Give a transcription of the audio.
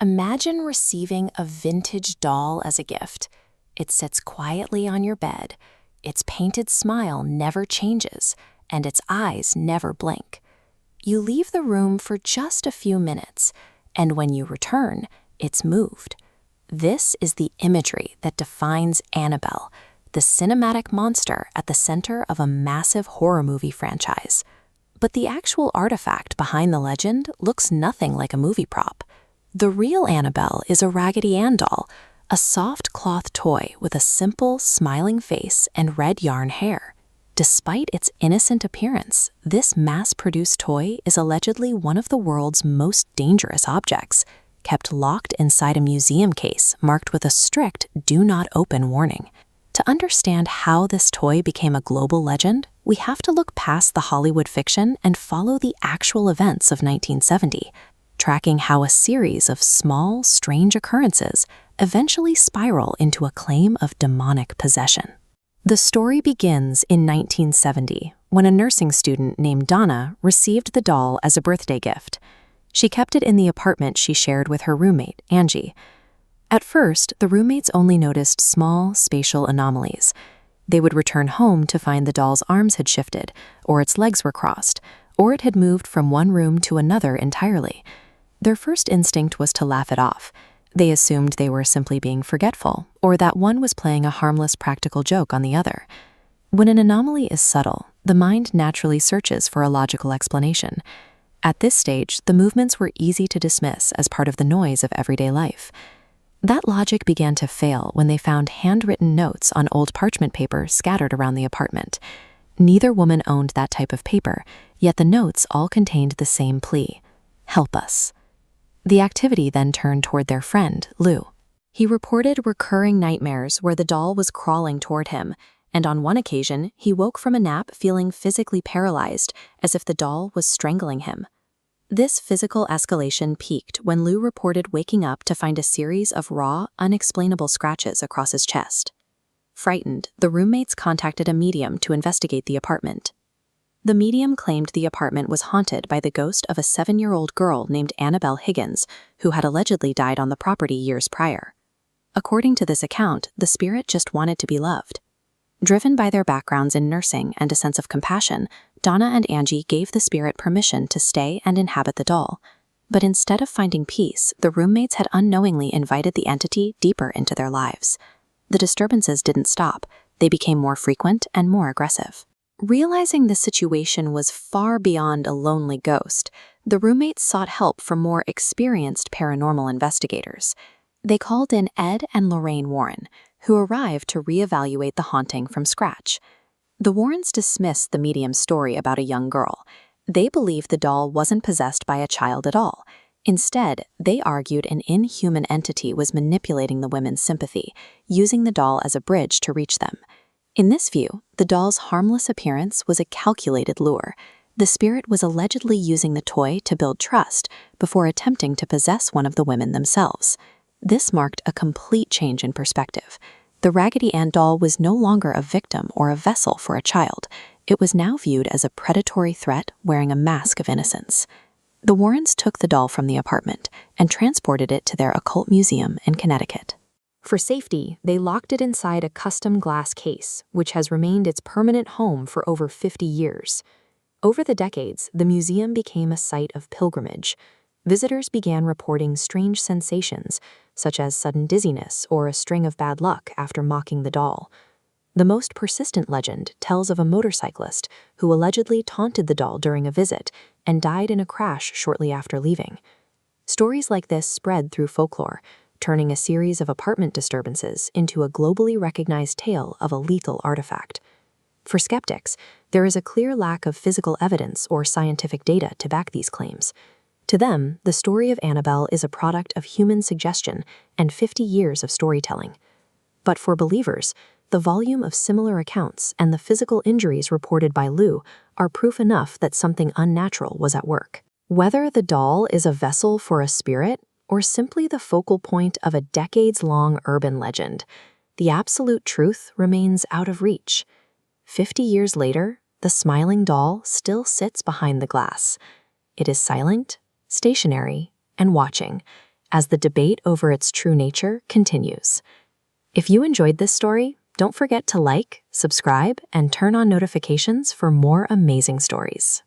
Imagine receiving a vintage doll as a gift. It sits quietly on your bed, its painted smile never changes, and its eyes never blink. You leave the room for just a few minutes, and when you return, it's moved. This is the imagery that defines Annabelle, the cinematic monster at the center of a massive horror movie franchise. But the actual artifact behind the legend looks nothing like a movie prop. The real Annabelle is a Raggedy Ann doll, a soft cloth toy with a simple, smiling face and red yarn hair. Despite its innocent appearance, this mass-produced toy is allegedly one of the world's most dangerous objects, kept locked inside a museum case marked with a strict "do not open" warning. To understand how this toy became a global legend, we have to look past the Hollywood fiction and follow the actual events of 1970, tracking how a series of small, strange occurrences eventually spiral into a claim of demonic possession. The story begins in 1970, when a nursing student named Donna received the doll as a birthday gift. She kept it in the apartment she shared with her roommate, Angie. At first, the roommates only noticed small, spatial anomalies. They would return home to find the doll's arms had shifted, or its legs were crossed, or it had moved from one room to another entirely. Their first instinct was to laugh it off. They assumed they were simply being forgetful, or that one was playing a harmless practical joke on the other. When an anomaly is subtle, the mind naturally searches for a logical explanation. At this stage, the movements were easy to dismiss as part of the noise of everyday life. That logic began to fail when they found handwritten notes on old parchment paper scattered around the apartment. Neither woman owned that type of paper, yet the notes all contained the same plea: "Help us." The activity then turned toward their friend, Lou. He reported recurring nightmares where the doll was crawling toward him, and on one occasion, he woke from a nap feeling physically paralyzed, as if the doll was strangling him. This physical escalation peaked when Lou reported waking up to find a series of raw, unexplainable scratches across his chest. Frightened, the roommates contacted a medium to investigate the apartment. The medium claimed the apartment was haunted by the ghost of a 7-year-old girl named Annabelle Higgins, who had allegedly died on the property years prior. According to this account, the spirit just wanted to be loved. Driven by their backgrounds in nursing and a sense of compassion, Donna and Angie gave the spirit permission to stay and inhabit the doll. But instead of finding peace, the roommates had unknowingly invited the entity deeper into their lives. The disturbances didn't stop. They became more frequent and more aggressive. Realizing the situation was far beyond a lonely ghost, the roommates sought help from more experienced paranormal investigators. They called in Ed and Lorraine Warren, who arrived to reevaluate the haunting from scratch. The Warrens dismissed the medium's story about a young girl. They believed the doll wasn't possessed by a child at all. Instead, they argued an inhuman entity was manipulating the women's sympathy, using the doll as a bridge to reach them. In this view, the doll's harmless appearance was a calculated lure. The spirit was allegedly using the toy to build trust before attempting to possess one of the women themselves. This marked a complete change in perspective. The Raggedy Ann doll was no longer a victim or a vessel for a child. It was now viewed as a predatory threat wearing a mask of innocence. The Warrens took the doll from the apartment and transported it to their occult museum in Connecticut. For safety, they locked it inside a custom glass case, which has remained its permanent home for over 50 years. Over the decades, the museum became a site of pilgrimage. Visitors began reporting strange sensations, such as sudden dizziness or a string of bad luck after mocking the doll. The most persistent legend tells of a motorcyclist who allegedly taunted the doll during a visit and died in a crash shortly after leaving. Stories like this spread through folklore, turning a series of apartment disturbances into a globally recognized tale of a lethal artifact. For skeptics, there is a clear lack of physical evidence or scientific data to back these claims. To them, the story of Annabelle is a product of human suggestion and 50 years of storytelling. But for believers, the volume of similar accounts and the physical injuries reported by Lou are proof enough that something unnatural was at work. Whether the doll is a vessel for a spirit or simply the focal point of a decades-long urban legend, the absolute truth remains out of reach. 50 years later, the smiling doll still sits behind the glass. It is silent, stationary, and watching, as the debate over its true nature continues. If you enjoyed this story, don't forget to like, subscribe, and turn on notifications for more amazing stories.